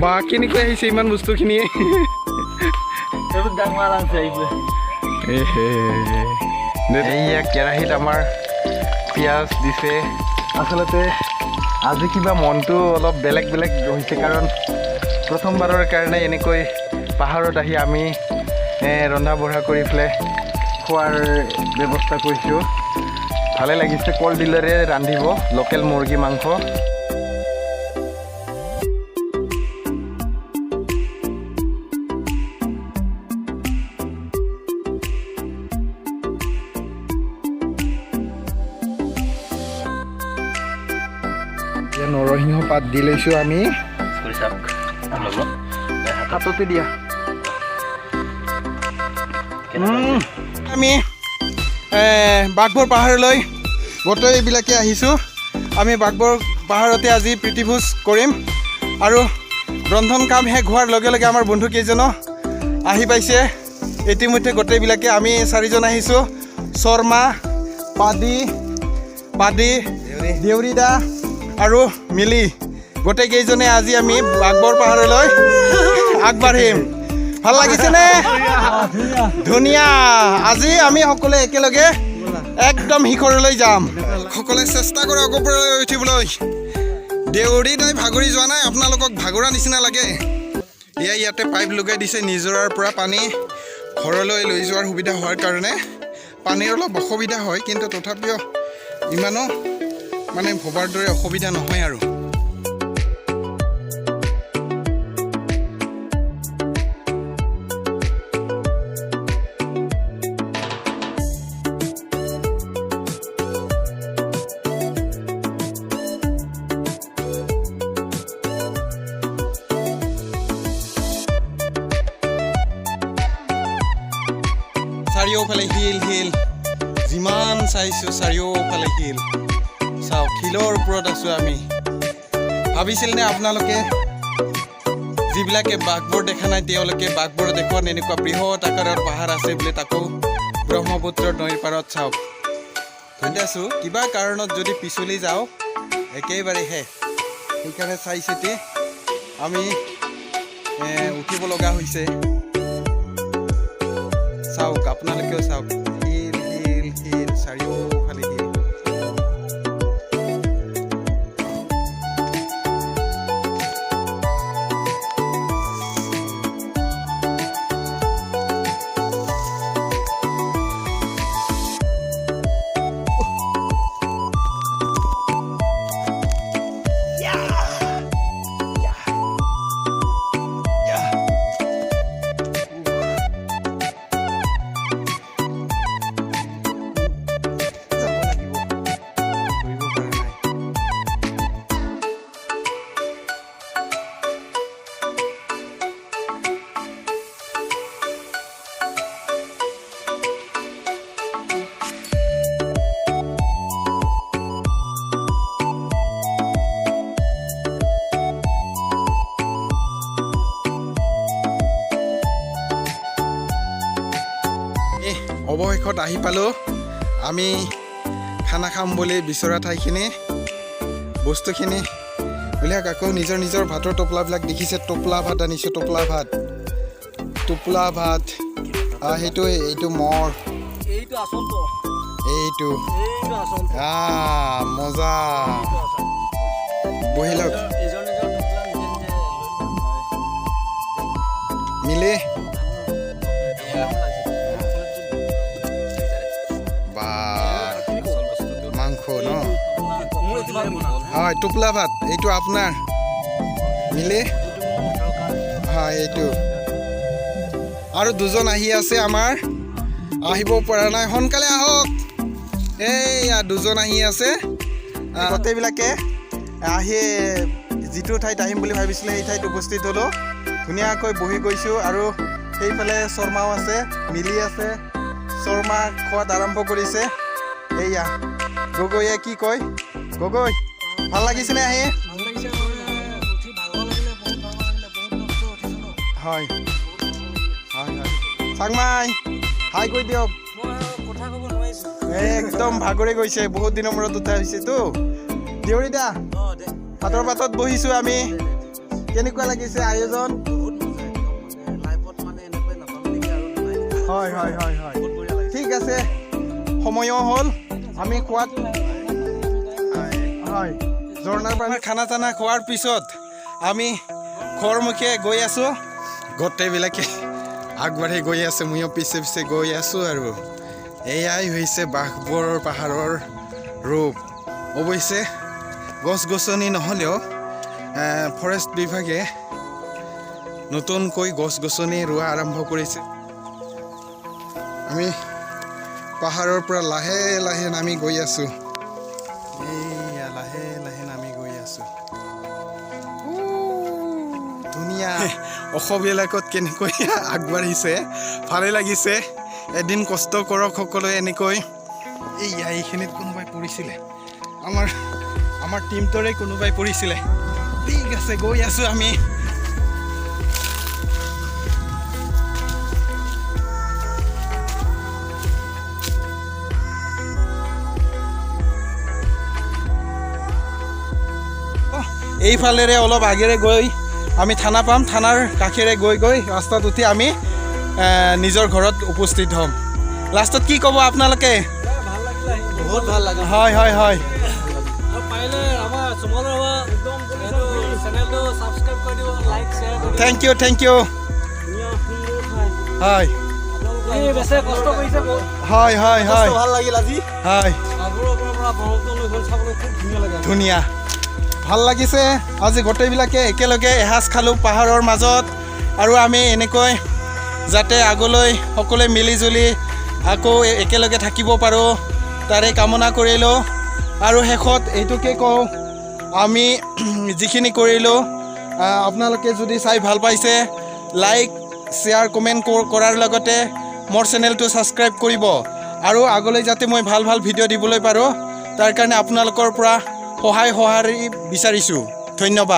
বা কেনেকৈ আহিছে ইমান বস্তুখিনি এইয়া কেৰাহীত আমাৰ পিঁয়াজ দিছে আচলতে আজি কিবা মনটো অলপ বেলেগ বেলেগ হৈছে কাৰণ প্ৰথমবাৰৰ কাৰণে এনেকৈ পাহাৰত আহি আমি ৰন্ধা বঢ়া কৰি পেলাই খোৱাৰ ব্যৱস্থা কৰিছোঁ ভালে লাগিছে কলডিলেৰে ৰান্ধিব লোকেল মুৰ্গী মাংস নৰসিংহ পাত দি লৈছোঁ আমি হাততে দিয়া আমি বাঘবৰ পাহাৰলৈ গোটেইবিলাকে আহিছোঁ আমি বাঘবৰ পাহাৰতে আজি প্ৰীতিভোজ কৰিম আৰু ৰন্ধন কাম শেষ হোৱাৰ লগে লগে আমাৰ বন্ধুকেইজনো আহি পাইছে ইতিমধ্যে গোটেইবিলাকে আমি চাৰিজন আহিছোঁ শৰ্মা পাদি দেউৰীদা আৰু মিলি গোটেইকেইজনে আজি আমি বাঘবৰ পাহাৰলৈ আগবাঢ়িম ভাল লাগিছেনে ধুনীয়া আজি আমি সকলোৱে একেলগে একদম শিখৰলৈ যাম সকলোৱে চেষ্টা কৰক ওপৰলৈ উঠিবলৈ দেউৰী নাই ভাগৰি যোৱা নাই আপোনালোকক ভাগৰা নিচিনা লাগে এয়া ইয়াতে পাইপ লগাই দিছে নিজৰাৰ পৰা পানী ঘৰলৈ লৈ যোৱাৰ সুবিধা হোৱাৰ কাৰণে পানীৰ অলপ অসুবিধা হয় কিন্তু তথাপিও ইমানো মানে ভবাৰ দৰে অসুবিধা নহয় আৰু চাৰিওফালে হিল যিমান চাইছোঁ চাৰিওফালে হিল চাওক হিলৰ ওপৰত আছোঁ আমি ভাবিছিল নে আপোনালোকে যিবিলাকে বাঘবোৰ দেখা নাই তেওঁলোকে বাঘবোৰ দেখুৱাত এনেকুৱা বৃহৎ আকাৰৰ পাহাৰ আছে বুলি তাকো ব্ৰহ্মপুত্ৰ নৈৰ পাৰত চাওক ধৰি আছোঁ কিবা কাৰণত যদি পিছলি যাওঁ একেবাৰে শেষ সেইকাৰণে চাই চিতি আমি উঠিব লগা হৈছে চাওক আপোনালোকেও চাওক হিল চাৰিওফালে হিল অৱশেষত আহি পালোঁ আমি খানা খাম বুলি বিচৰা ঠাইখিনি বস্তুখিনি উলিয়াক আকৌ নিজৰ নিজৰ ভাতৰ টোপলাবিলাক দেখিছে টোপলা ভাত আনিছোঁ টোপলা ভাত এইটো মৰ এইটো মজা বহি লওক মিলি মাংস ন হয় টোপলা ভাত এইটো আপোনাৰ মিলি হয় এইটো আৰু দুজন আহি আছে আমাৰ আহিব পৰা নাই সোনকালে আহক এইয়া দুজন আহি আছে গোটেইবিলাকে আহি যিটো ঠাইত আহিম বুলি ভাবিছিলে সেই ঠাইত উপস্থিত হ'লোঁ ধুনীয়াকৈ বহি গৈছোঁ আৰু সেইফালে শৰ্মাও আছে মিলি আছে শৰ্মা খোৱাত আৰম্ভ কৰিছে এইয়া গগৈয়ে কি কয় গগৈ ভাল লাগিছেনে আহি হয় চাংমাই হাই কৈ দিয়ক একদম ভাগৰি গৈছে বহুত দিনৰ মূৰত উঠা হৈছেতো দেউৰী দা ভাতৰ পাতত বহিছোঁ আমি। কেনেকুৱা লাগিছে আয়োজন? হয় হয় হয় হয়, ঠিক আছে। সময়ো হ'ল আমি খোৱাত হয় ঝৰ্ণাৰ পানী খানা চানা খোৱাৰ পিছত আমি ঘৰমুখে গৈ আছোঁ। গোটেইবিলাকে আগবাঢ়ি গৈ আছে, ময়ো পিছে পিছে গৈ আছোঁ। আৰু এয়াই হৈছে বাঘবৰ পাহাৰৰ ৰূপ। অৱশ্যে গছ গছনি নহ'লেও ফৰেষ্ট বিভাগে নতুনকৈ গছ গছনি ৰোৱা আৰম্ভ কৰিছে। আমি পাহাৰৰ পৰা লাহে লাহে নামি গৈ আছোঁ। এইয়া লাহে লাহে নামি গৈ আছোঁ। ধুনীয়া অসমবিলাকত কেনেকৈ আগবাঢ়িছে, ভালেই লাগিছে। এদিন কষ্ট কৰক সকলোৱে এনেকৈ। এইয়া এইখিনিত কোনোবাই পৰিছিলে, আমাৰ টীমটোৰে কোনোবাই পৰিছিলে। ঠিক আছে, গৈ আছোঁ আমি। এইফালেৰে অলপ আগেৰে গৈ আমি থানা পাম। থানাৰ কাষেৰে গৈ গৈ ৰাস্তাত উঠি আমি নিজৰ ঘৰত উপস্থিত হ'ম। লাষ্টত কি ক'ব আপোনালোকে? বহুত ভাল লাগে। হয় হয় হয়, থেংক ইউ থেংক ইউ। হয় হয় হয় হয়, ভাল লাগিল আজি। হয় ধুনীয়া, ভাল লাগিছে আজি। গোটেইবিলাকে একেলগে এসাঁজ খালোঁ পাহাৰৰ মাজত। আৰু আমি এনেকৈ যাতে আগলৈ সকলোৱে মিলিজুলি আকৌ একেলগে থাকিব পাৰোঁ তাৰে কামনা কৰিলোঁ। আৰু শেষত এইটোকে কওঁ, আমি যিখিনি কৰিলোঁ আপোনালোকে যদি চাই ভাল পাইছে, লাইক শ্বেয়াৰ কমেণ্ট কৰাৰ লগতে মোৰ চেনেলটো ছাবস্ক্ৰাইব কৰিব। আৰু আগলৈ যাতে মই ভাল ভাল ভিডিঅ' দিবলৈ পাৰোঁ তাৰ কাৰণে আপোনালোকৰ পৰা সহায় বিচাৰিছোঁ। ধন্যবাদ।